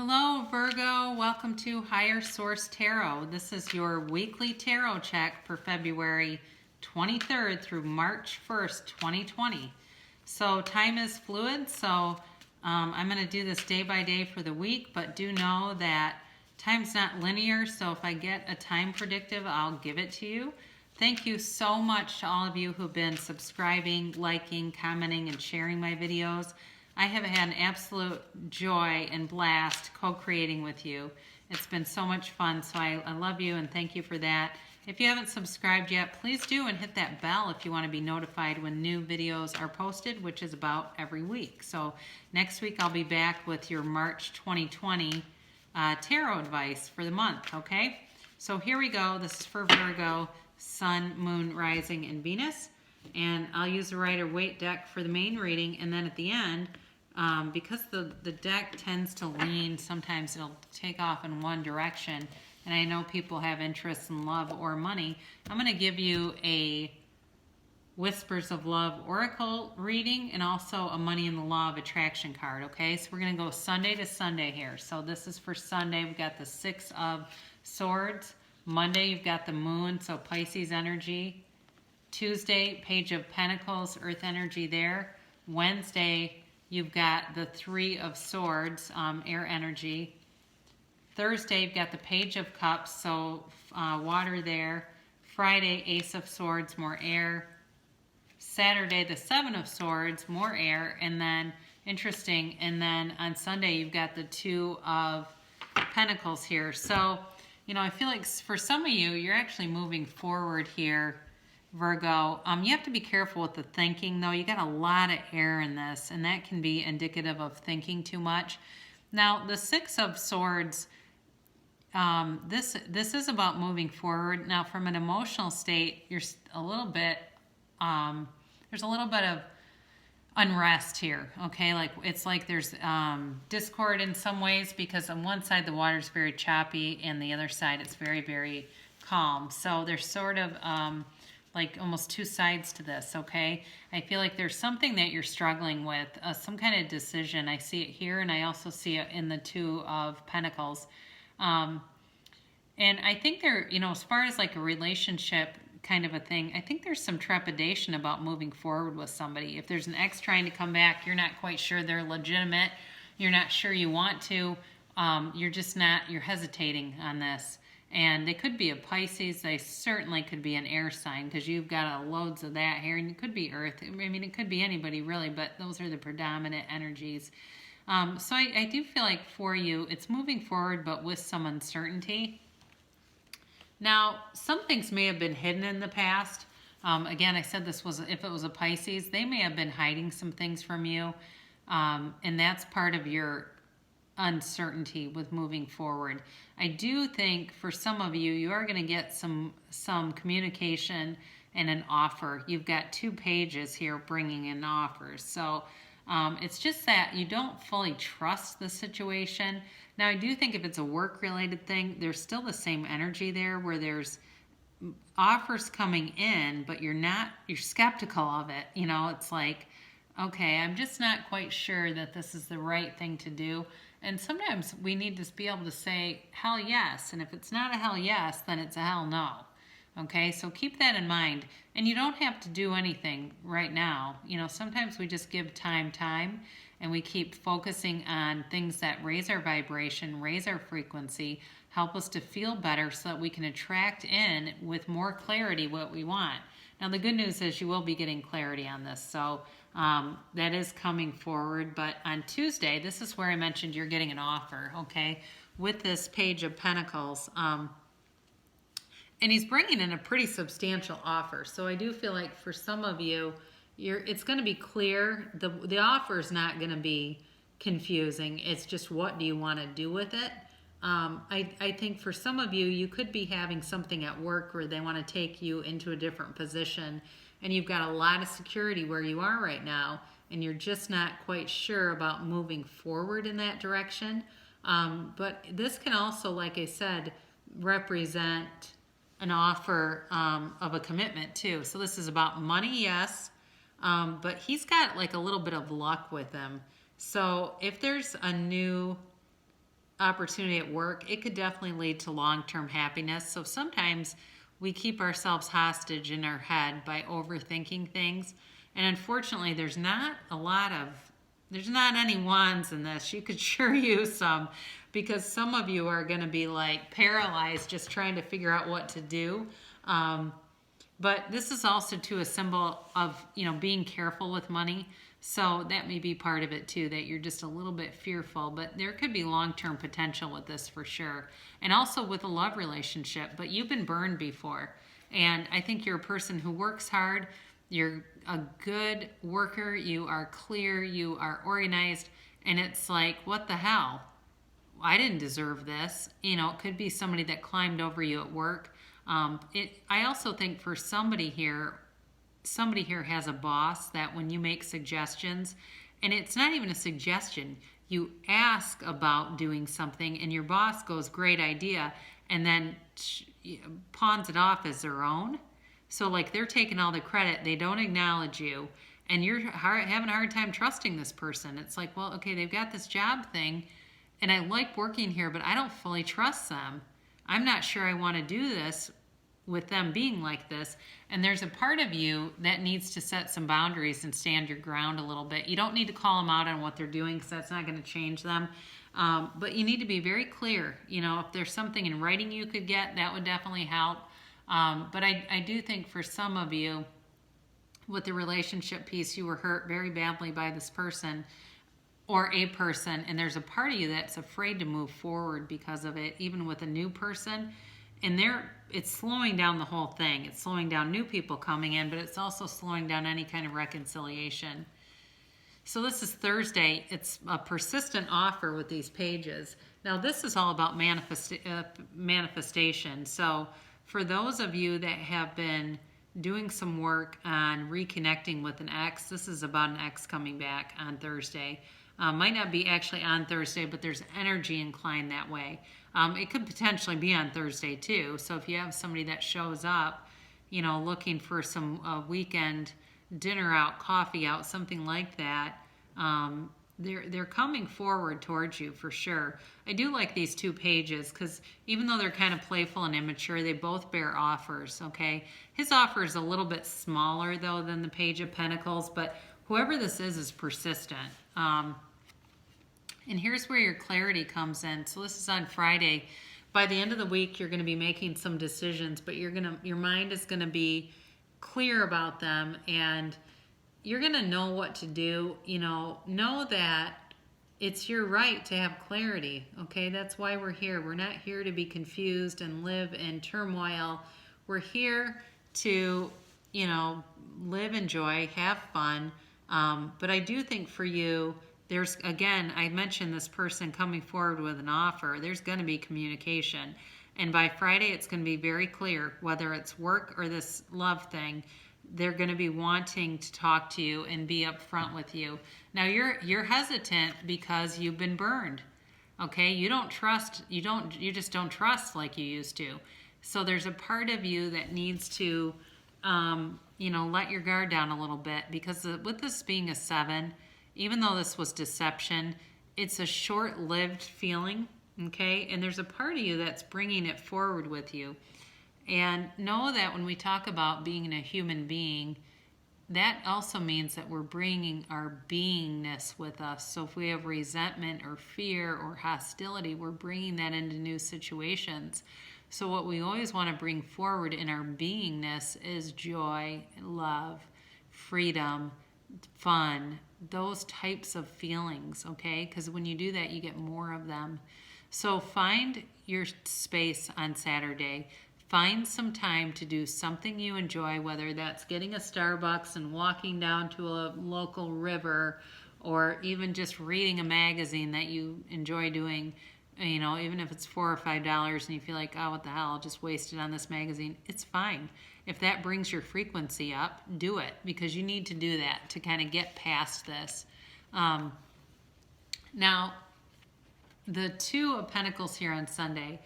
Hello Virgo, welcome to Higher Source Tarot. This is your weekly tarot check for February 23rd through March 1st, 2020. So time is fluid, so I'm going to do this day by day for the week, but do know that time's not linear, so if I get a time predictive, I'll give it to you. Thank you so much to all of you who've been subscribing, liking, commenting, and sharing my videos. I have had an absolute joy and blast co-creating with you. It's been so much fun, so I love you and thank you for that. If you haven't subscribed yet, please do and hit that bell if you want to be notified when new videos are posted, which is about every week. So next week I'll be back with your March 2020 tarot advice for the month, okay? So here we go. This is for Virgo, Sun, Moon, Rising, and Venus. And I'll use the Rider-Waite deck for the main reading, and then at the end, because the deck tends to lean, sometimes it'll take off in one direction, and I know people have interests in love or money, I'm going to give you a Whispers of Love Oracle reading and also a Money in the Law of Attraction card, okay? So we're going to go Sunday to Sunday here. So this is for Sunday. We've got the Six of Swords. Monday, you've got the Moon, so Pisces energy. Tuesday, Page of Pentacles, Earth energy there. Wednesday, you've got the Three of Swords, air energy. Thursday, you've got the Page of Cups, so water there. Friday, Ace of Swords, more air. Saturday, the Seven of Swords, more air. And then, interesting, and then on Sunday, you've got the Two of Pentacles here. So, you know, I feel like for some of you, you're actually moving forward here, Virgo. You have to be careful with the thinking, though. You got a lot of air in this, and that can be indicative of thinking too much. Now, the Six of Swords, this is about moving forward. Now, from an emotional state, you're a little bit, there's a little bit of unrest here, okay? Like, it's like there's discord in some ways, because on one side the water's very choppy, and the other side it's very, very calm. So there's sort of like almost two sides to this, okay? I feel like there's something that you're struggling with, some kind of decision. I see it here, and I also see it in the Two of Pentacles. And I think there, you know, as far as like a relationship kind of a thing, I think there's some trepidation about moving forward with somebody. If there's an ex trying to come back, you're not quite sure they're legitimate, you're not sure you want to, you're just not, you're hesitating on this. And they could be a Pisces. They certainly could be an air sign, because you've got loads of that here. And it could be Earth. I mean, it could be anybody really, but those are the predominant energies. So I do feel like for you, it's moving forward, but with some uncertainty. Now, some things may have been hidden in the past. Again, I said this was, if it was a Pisces, they may have been hiding some things from you. And that's part of your uncertainty with moving forward. I do think for some of you, you are going to get some communication and an offer. You've got 2 pages here bringing in offers. So it's just that you don't fully trust the situation. Now, I do think if it's a work-related thing, there's still the same energy there, where there's offers coming in, but you're skeptical of it. You know, it's like, okay, I'm just not quite sure that this is the right thing to do. And sometimes we need to be able to say, hell yes. And if it's not a hell yes, then it's a hell no. Okay, so keep that in mind. And you don't have to do anything right now. You know, sometimes we just give time, and we keep focusing on things that raise our vibration, raise our frequency, help us to feel better, so that we can attract in with more clarity what we want. Now, the good news is you will be getting clarity on this. So that is coming forward. But on Tuesday, this is where I mentioned you're getting an offer, okay, with this Page of Pentacles. And he's bringing in a pretty substantial offer. So I do feel like for some of you, it's going to be clear. The offer is not going to be confusing. It's just, what do you want to do with it? I think for some of you, you could be having something at work where they want to take you into a different position, and you've got a lot of security where you are right now, and you're just not quite sure about moving forward in that direction. But this can also, like I said, represent an offer of a commitment too. So this is about money, yes, but he's got like a little bit of luck with him. So if there's a new opportunity at work, it could definitely lead to long-term happiness. So sometimes we keep ourselves hostage in our head by overthinking things. And unfortunately, there's not any wands in this. You could sure use some, because some of you are going to be like paralyzed just trying to figure out what to do. But this is also too a symbol of, being careful with money. So that may be part of it too, that you're just a little bit fearful, but there could be long-term potential with this for sure. And also with a love relationship, but you've been burned before. And I think you're a person who works hard. You're a good worker. You are clear. You are organized. And it's like, what the hell? I didn't deserve this. It could be somebody that climbed over you at work. I also think for somebody here has a boss that when you make suggestions, and it's not even a suggestion, you ask about doing something and your boss goes, great idea, and then pawns it off as their own. So like they're taking all the credit, they don't acknowledge you, and you're having a hard time trusting this person. It's like, well, okay, they've got this job thing, and I like working here, but I don't fully trust them. I'm not sure I want to do this with them being like this. And there's a part of you that needs to set some boundaries and stand your ground a little bit. You don't need to call them out on what they're doing, because that's not going to change them. But you need to be very clear. If there's something in writing you could get, that would definitely help. But I do think for some of you, with the relationship piece, you were hurt very badly by this person or a person, and there's a part of you that's afraid to move forward because of it, even with a new person. And it's slowing down the whole thing. It's slowing down new people coming in, but it's also slowing down any kind of reconciliation. So this is Thursday. It's a persistent offer with these pages. Now this is all about manifestation. So for those of you that have been doing some work on reconnecting with an ex, this is about an ex coming back on Thursday. Might not be actually on Thursday, but there's energy inclined that way. It could potentially be on Thursday too. So if you have somebody that shows up, looking for some weekend dinner out, coffee out, something like that, they're coming forward towards you for sure. I do like these two pages because even though they're kind of playful and immature, they both bear offers, okay? His offer is a little bit smaller though than the Page of Pentacles, but whoever this is persistent. And here's where your clarity comes in. So this is on Friday. By the end of the week, you're going to be making some decisions, but your mind is going to be clear about them, and you're going to know what to do. Know that it's your right to have clarity. Okay, that's why we're here. We're not here to be confused and live in turmoil. We're here to, live, enjoy, have fun. But I do think for you, there's, again, I mentioned this person coming forward with an offer. There's going to be communication. And by Friday, it's going to be very clear, whether it's work or this love thing, they're going to be wanting to talk to you and be upfront with you. Now, you're hesitant because you've been burned. Okay? You just don't trust like you used to. So there's a part of you that needs to, let your guard down a little bit, because with this being a 7, even though this was deception, it's a short-lived feeling, okay? And there's a part of you that's bringing it forward with you. And know that when we talk about being a human being, that also means that we're bringing our beingness with us. So if we have resentment or fear or hostility, we're bringing that into new situations. So what we always want to bring forward in our beingness is joy, love, freedom, fun, those types of feelings, okay? Because when you do that, you get more of them. So find your space on Saturday. Find some time to do something you enjoy, whether that's getting a Starbucks and walking down to a local river, or even just reading a magazine that you enjoy doing, even if it's $4 or $5 and you feel like, oh, what the hell, I'll just waste it on this magazine. It's fine. If that brings your frequency up, do it, because you need to do that to kind of get past this. Now, the 2 of Pentacles here on Sunday,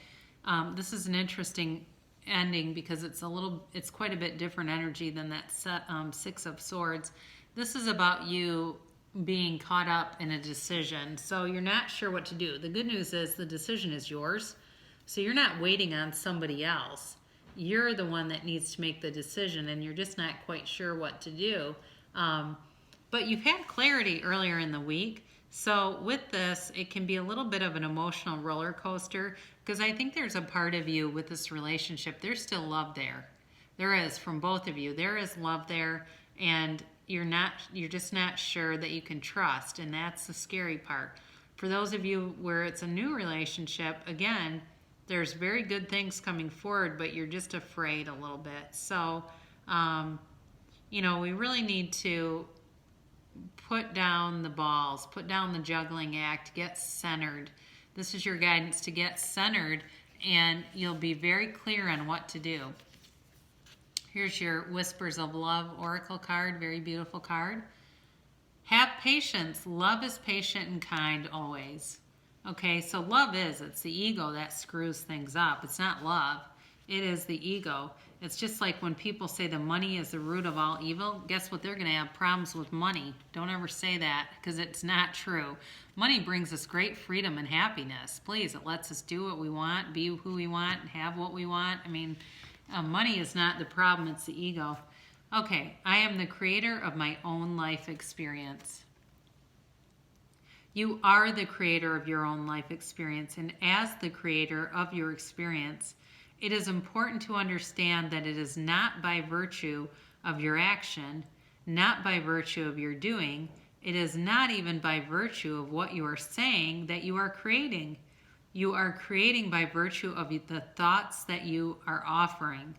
this is an interesting ending because it's quite a bit different energy than that 6 of Swords. This is about you being caught up in a decision. So you're not sure what to do. The good news is the decision is yours. So you're not waiting on somebody else. You're the one that needs to make the decision, and you're just not quite sure what to do. But you've had clarity earlier in the week. So with this, it can be a little bit of an emotional roller coaster, because I think there's a part of you with this relationship, there's still love there. There is, from both of you. There is love there, and you're just not sure that you can trust, and that's the scary part. For those of you where it's a new relationship, again, there's very good things coming forward, but you're just afraid a little bit. So, we really need to put down the balls, put down the juggling act, get centered. This is your guidance to get centered, and you'll be very clear on what to do. Here's your Whispers of Love Oracle card, very beautiful card. Have patience. Love is patient and kind always. Okay, so love it's the ego that screws things up. It's not love. It is the ego. It's just like when people say the money is the root of all evil. Guess what? They're going to have problems with money. Don't ever say that, because it's not true. Money brings us great freedom and happiness. Please, it lets us do what we want, be who we want, and have what we want. I mean, money is not the problem. It's the ego. Okay, I am the creator of my own life experience. You are the creator of your own life experience, and as the creator of your experience, it is important to understand that it is not by virtue of your action, not by virtue of your doing, it is not even by virtue of what you are saying that you are creating. You are creating by virtue of the thoughts that you are offering.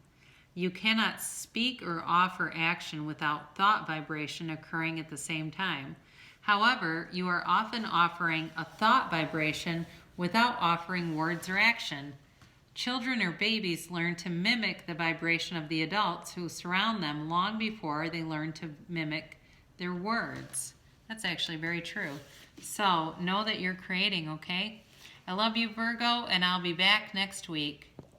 You cannot speak or offer action without thought vibration occurring at the same time. However, you are often offering a thought vibration without offering words or action. Children or babies learn to mimic the vibration of the adults who surround them long before they learn to mimic their words. That's actually very true. So know that you're creating, okay? I love you, Virgo, and I'll be back next week.